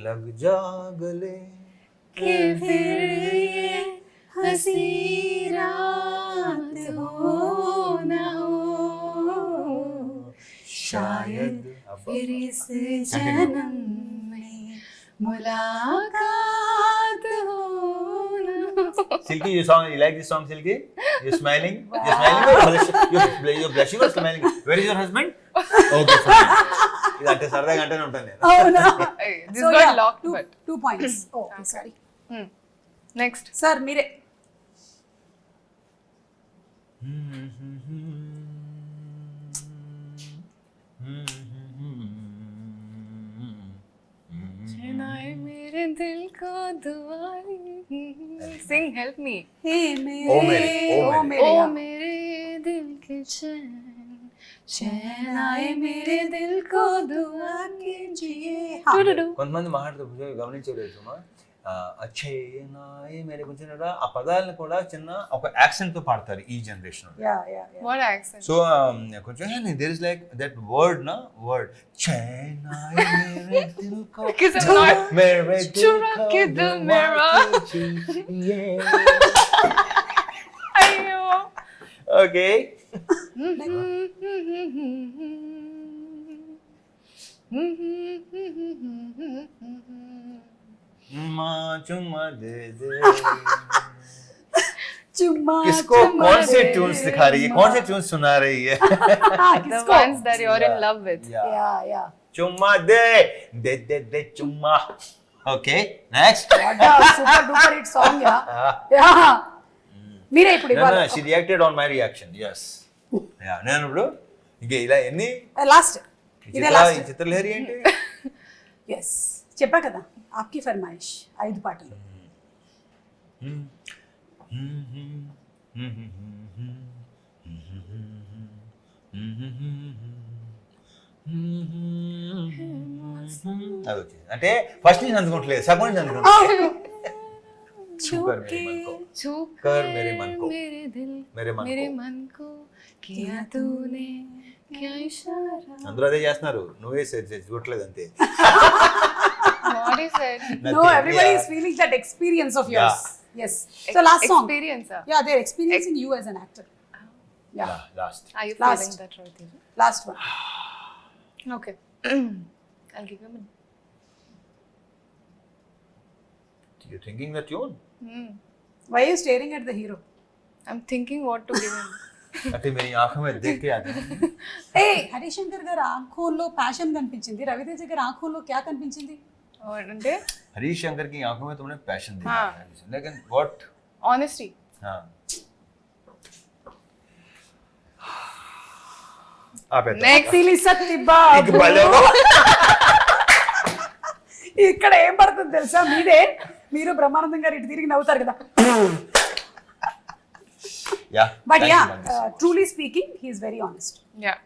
लग जा गले कि फिर ये हंसी रात हो न हो, शायद फिर इस जन्म में मुलाकात हो न हो. Silky, you like this song, Silky? You're smiling? You're smiling or you're blushing or smiling? Where is your husband? Okay, fine. ఇదంటే సరదాగా అంటేనే ఉంటాను నేను. అవునా? Hey, this So, got yeah, locked, two- but 2 points. Oh, okay, sorry. next. Sir, మీరే. चुनाए मेरे दिल को दुआरी. Sing, help me. Hey, ओ मेरे. मेरे, ओ ओ मेरे. मेरे. ओ yeah. मेरे दिल के चैन, चैन आए मेरे दिल को दुआ कीजिए. हाँ. కొంతమంది మాట్లాడుతూ గమనించలేదు సుమా, అచ్చే నాయే మేరే కొంచెం ఆ పదాలను కూడా చిన్న ఒక యాక్సెంట్ తో పాడతారు ఈ generation. Yeah, yeah, yeah. What accent? So కొంచెం there is like that word నా వర్డ్ చైనాయే మేరే దిల్ కో Because I'm not. మేరే దిల్ चुरा కో के दिल मेरा. अयो. ఓకే चुम्मा दे दे. चुम्मा किसको चुम्मा कौन से दे. ट्यून्स दिखा रही है, कौन से ट्यून्स सुना रही है? The किसको? ones that you're in love with. Yeah, yeah. चुम्मा दे दे दे दे चुम्मा. Okay next. What a super duper hit song, yeah. Yeah. మీరే ఇప్పుడు ఇవ్వాలి. She reacted on my reaction. yes yeah నేను ఇప్పుడు ఇంక ఇలా ఎన్ని లాస్ట్. ఇదే ఈ లాస్ట్. చిత్రలహరి ఏంటి? yes చెప్పా కదా, ఆప్కి ఫర్మాయిష్ 5 పాటలు. అది వచ్చింది అంటే ఫస్ట్ నుంచి అందుకోవట్లేదు, సగం నుంచి అందుకోవట్లేదు. छूकर मेरे मन को, छूकर मेरे मन को, मेरे दिल, मेरे मन मेरे को. मन को किया तूने क्या इशारा. అందరూ అదే చేస్తున్నారు, నువ్వే చూడట్లేదు అంతే. What is it? No, everybody is feeling that experience of yours. Yes. So last song. Experience. Yeah, they're experiencing you as an actor. Yeah. Last Are you Last. feeling that right? Teja? Last one. Okay. I'll give you a minute. You thinking the tune. Why are you staring at the hero? I'm thinking what to give him. అంటే मेरी आंखों में देख के आता है. Hey, Harishankar గారు ఆంఖోల్లో passion కనిపించింది, రవితేజ గారు ఆంఖోల్లో క్యా కనిపించింది? అంటే हरीश शंकर की आंखों में तुमने पैशन देखा हाँ. है, लेकिन व्हाट? honesty. हाँ आप Next. సిలి సత్తి బాబు. ఇక్కడ ఏం పడుతుంది తెలుసా, మీదే మీరు బ్రహ్మానందం గారు ఇటు తిరిగి నవ్వుతారు కదా. या But yeah, truly speaking, he is very honest. Yeah.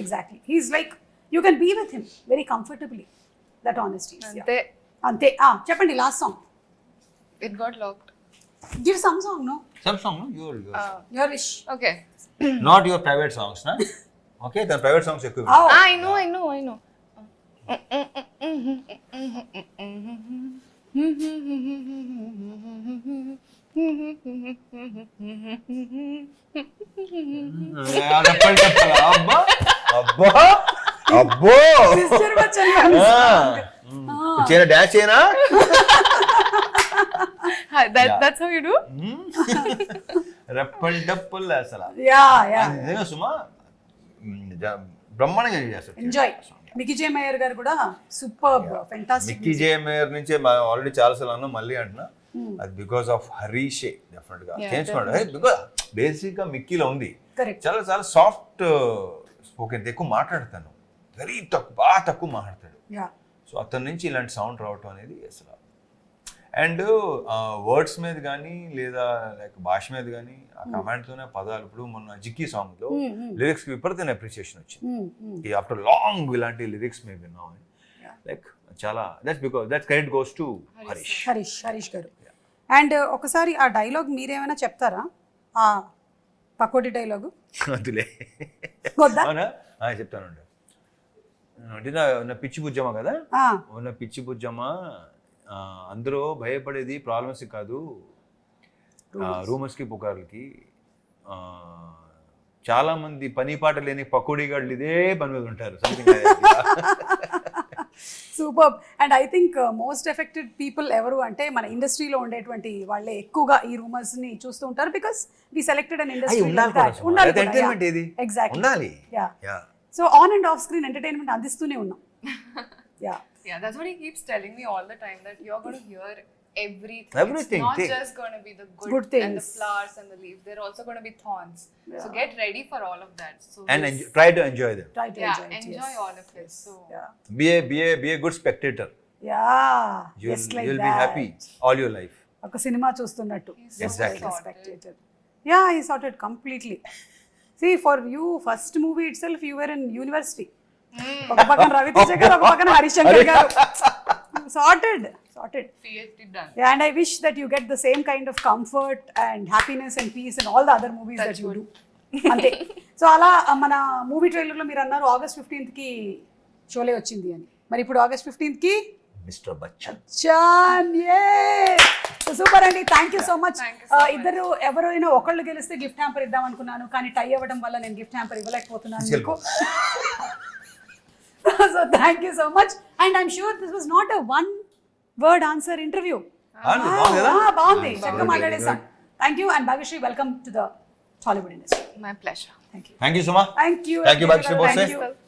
Exactly. He's like, you can be with him very comfortably. That honesty is. Yeah. Ante, అంతే. చెప్పండి last song. it got locked. Give some song. No, सब song no your your wish. Okay. not your private songs na. Okay, the private songs ఎక్కువ. I know. చెప్పాలి చెప్పాలి. అబ్బా అబ్బా అబ్బో sister Bachchan గారి song. చేయనా డాన్స్ చేయనా? That's how you do? రెప్పల్ డప్పుల్ అసలు యా యా అది నిజంగా సుమా బ్రహ్మాండంగా చేస్తారు. ఎంజాయ్. మికీ జే మేయర్ గారు కూడా సూపర్ ఫెంటాస్టిక్. మిక్కీ జే మేయర్ నుంచే ఆల్రెడీ చాలాసార్లు అన్నా, మళ్ళీ అంటున్నా, అది బికాస్ ఆఫ్ హరీషే డెఫినెట్ గా చేయించుకున్నాడు. బికాస్ బేసిక్ గా మిక్కీలో ఉంది, కరెక్ట్. చాలా చాలా సాఫ్ట్ స్పోకెన్, ఎక్కువ మాట్లాడతాను, వెరీ తక్కువ, బాగా తక్కువ మాట్లాడతాడు. యా సో అతని నుంచి ఇలాంటి సౌండ్ రావటం అనేది అసలు. అండ్ వర్డ్స్ మీద కానీ లేదా లైక్ భాష మీద కానీ ఆ కమాండ్తోనే పదాలు. ఇప్పుడు మొన్న జిక్కీ సాంగ్ లో లిరిక్స్ కి విపరీతమైన అప్రిసియేషన్ వచ్చింది. ఆఫ్టర్ లాంగ్ ఇలాంటి లిరిక్స్ మేము విన్నాం. లైక్ చాలా that's credit goes to Harish గారు. అండ్ ఒకసారి ఆ డైలాగ్ మీరేమైనా చెప్తారా, ఆ పకోడీ డైలాగు? అదిలే వద్దా? అవునా, చెప్తానండి. అంటే నా పిచ్చి బుజ్జమ్మ కదా, ఉన్న పిచ్చి బుజ్జమ్మ, అందరూ భయపడేది ప్రాబ్లమ్స్ కాదు, రూమర్స్కి పుకార్లకి. చాలా మంది పని పాట లేని పకోడీ గాళ్ళు ఇదే పని మీద ఉంటారు. Super. And I think most affected people ఎవరు అంటే మన ఇండస్ట్రీలో ఉండేటువంటి వాళ్ళే ఎక్కువగా ఈ రూమర్స్ ని చూస్తూ ఉంటారు. Because we selected an industry. ఉండాలి. So on and off screen entertainment అందిస్తూనే ఉన్నాం. Yeah, that's what he keeps telling me all the time, that you're going to hear everything. Everything, It's not thing. just going to be the Good good and the things. flowers and the leaves. They're also going to be thorns. So get ready for all of that. So And try to enjoy them. Try to yeah, enjoy it, enjoy yes. all of it. So Be a good spectator. Just like You'll that. be happy all your life. ఒక cinema చూస్తున్నట్టు. he's so Exactly. sorted. Yeah, he sorted completely. See, for you, first movie itself, you were in university. ఒక పక్కన రవితేజ గారు, ఒక పక్కన హరిశంకర్ గారు. Sorted. PhD done. Yeah, and I wish that you get the same kind of comfort and happiness and peace in all the other movies that you do. అంతే. So అలా మన movie ట్రైలర్లో మీరు అన్నారు August 15th కి షోలే వచ్చింది అని. మరి ఇప్పుడు August 15th కి మిస్టర్ బచ్చన్. సూపర్ అండి. Thank you so much. Thank you so much. ఇద్దరు ఎవరైనా ఒకళ్ళు గెలిస్తే గిఫ్ట్ హ్యాంపర్ ఇద్దాం అనుకున్నాను, కానీ టై అవ్వడం వల్ల నేను గిఫ్ట్ హ్యాంపర్ ఇవ్వలేకపోతున్నాను మీకు. So thank you so much. And I'm sure this was not a one word answer interview. బాగుంది, చక్కగా మాట్లాడేసాం. Thank you. And Bhagyashree, welcome to the Tollywood industry. My pleasure. Thank you. Thank you, Suma. Thank you. Thank you, Bhagishri Bose.